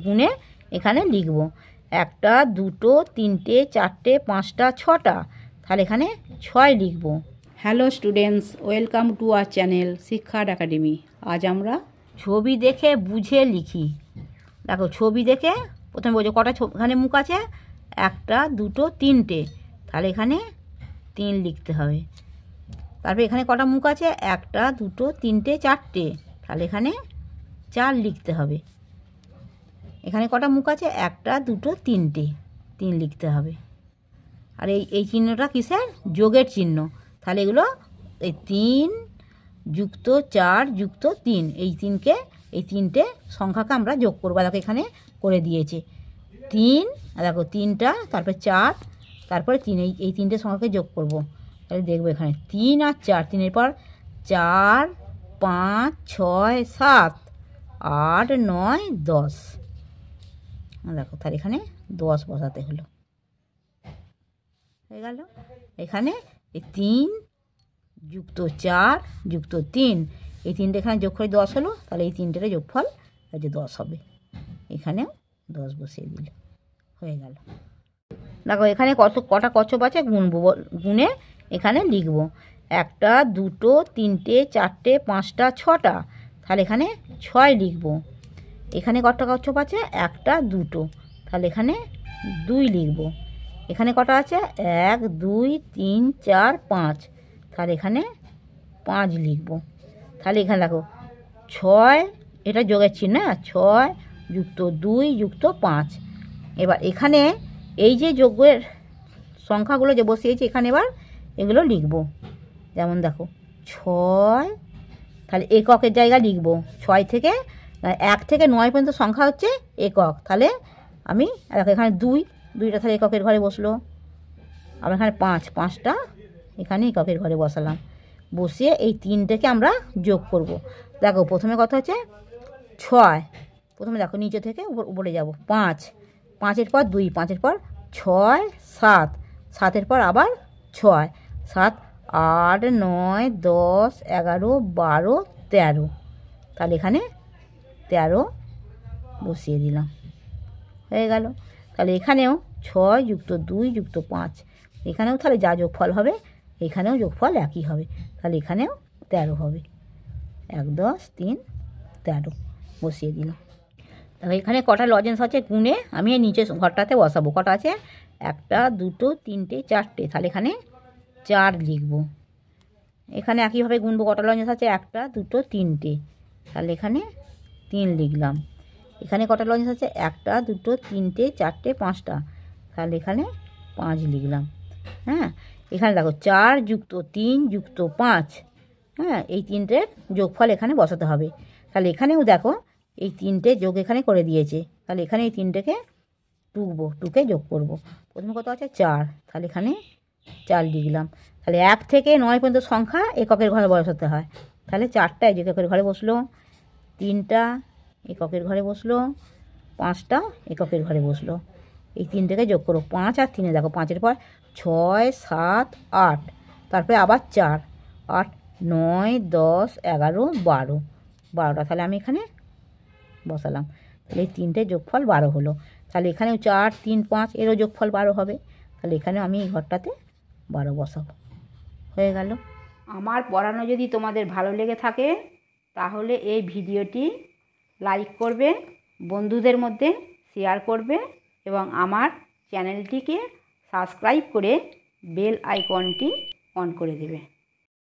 গুণে এখানে লিখব। 1টা 2টো 3টে 4টে 5টা 6টা, তাহলে এখানে 6 লিখব। Hello students, welcome to our channel শিক্ষার্থ একাডেমি। আজ আমরা ছবি দেখে বুঝে লিখি। দেখো ছবি দেখে প্রথমে বলছো কটা এখানে মুখ আছে, 1টা 2টো 3টে, তাহলে এখানে 3 লিখতে হবে। তারপরে এখানে কটা মুখ আছে, 1টা 2টো 3টে 4টে, তাহলে এখানে 4 লিখতে হবে। এখানে কটা মুখ আছে, 1টা 2টো 3টে, 3 লিখতে হবে। আর এই চিহ্নটা কিসের, যোগের চিহ্ন। তাহলে এগুলো এই 3 যুক্ত 4 যুক্ত 3, এই 3টে সংখ্যাকে আমরা যোগ করবো। দেখো এখানে করে দিয়েছে 3, দেখো 3টা, তারপরে 4, তারপরে 3, এই 3টে সংখ্যাকে যোগ করব। তাহলে দেখবো এখানে 3 আর 4, 3-এর পর 4 5 6 7 8 9 10, দেখো তাহলে এখানে 10 বসাতে হলো, হয়ে গেল। এখানে এই 3 যুক্ত 4 যুক্ত 3, এই 3টে এখানে যোগ করে 10 হলো, তাহলে এই 3টের যোগফল যে 10 হবে। এখানেও 10 বসিয়ে দিল, হয়ে গেল। দেখো এখানে কটা কচ্ছপ আছে গুনবো, গুনে এখানে লিখব। 1টা 2টো 3টে 4টে 5টা 6টা, তাহলে এখানে 6 লিখব। এখানে কটা কচ্ছপ আছে, 1টা 2টো, তাহলে এখানে 2 লিখব। এখানে কটা আছে, 1 2 3 4 5, তাহলে এখানে 5 লিখব। তাহলে এখানে দেখো 6, এটা যোগের চিহ্ন, 6 যুক্ত 2 যুক্ত 5। এবার এখানে এই যে যোগের সংখ্যাগুলো যে বসিয়েছি, এখানে এবার এগুলো লিখব। যেমন দেখো 6, তাহলে এককের জায়গা লিখব। 6 থেকে 1 থেকে 9 পর্যন্ত সংখ্যা হচ্ছে একক, তাহলে আমি দেখো এখানে 2টা তাহলে এককের ঘরে বসলো। আবার এখানে 5টা এখানে এককের ঘরে বসালাম। বসিয়ে এই 3টেকে আমরা যোগ করব। দেখো প্রথমে কথা হচ্ছে 6, প্রথমে দেখো নিচে থেকে উপরে যাব, 5, 5-এর পর 2, 5-এর পর 6 7, 7-এর পর আবার 6, 7 8 9 10 11 12 13, তাহলে এখানে 13 বসিয়ে দিলাম, হয়ে গেল। তাহলে এখানেও 6 যুক্ত 2 যুক্ত 5, এখানেও তাহলে যা যোগফল হবে এখানেও যোগফল একই হবে, তাহলে এখানেও 13 হবে। 1 10 3 13 বসিয়ে দিলাম। তবে এখানে কটা লজেন্স আছে গুনে আমি এই নিচে ঘরটাতে বসাবো। কটা আছে, 1টা 2টো 3টে 4টে, তাহলে এখানে 4 লিখব। এখানে একইভাবে গুনবো, কটা লজেন্স আছে, 1টা 2টো 3টে, তাহলে এখানে 3 লিখলাম। এখানে কটা লজেন্স আছে, 1টা 2টো 3টে 4টে 5টা, তাহলে এখানে 5 লিখলাম। হ্যাঁ, এখানে দেখো 4 যুক্ত 3 যুক্ত 5, হ্যাঁ, এই 3টের যোগফল এখানে বসাতে হবে। তাহলে এখানেও দেখো এই 3টে যোগ এখানে করে দিয়েছে, তাহলে এখানে এই 3টেকে টুকে যোগ করব। প্রথমে কত আছে, 4, তাহলে এখানে 4 লিখলাম। তাহলে 1 থেকে 9 পর্যন্ত সংখ্যা এককের ঘরে বসাতে হয়, তাহলে 4টা এককের ঘরে বসলো, 3টা এককের ঘরে বসলো, 5টা এককের ঘরে বসলো। এই 3টেকে যোগ করো, 5 আর 3, দেখো 5-এর পর 6 7 8, তারপরে আবার 4 8 9 10 11 12, 12টা, তাহলে আমি এখানে বসালাম। তাহলে এই 3টে যোগফল 12 হলো। তাহলে এখানেও 4 3 5, এরও যোগফল 12 হবে, তাহলে এখানেও আমি এই ঘরটাতে 12 বসাবো, হয়ে গেল। আমার পড়ানো যদি তোমাদের ভালো লেগে থাকে তাহলে এই ভিডিওটি লাইক করবে, বন্ধুদের মধ্যে শেয়ার করবে এবং আমার চ্যানেলটিকে সাবস্ক্রাইব করে বেল আইকনটি অন করে দেবে।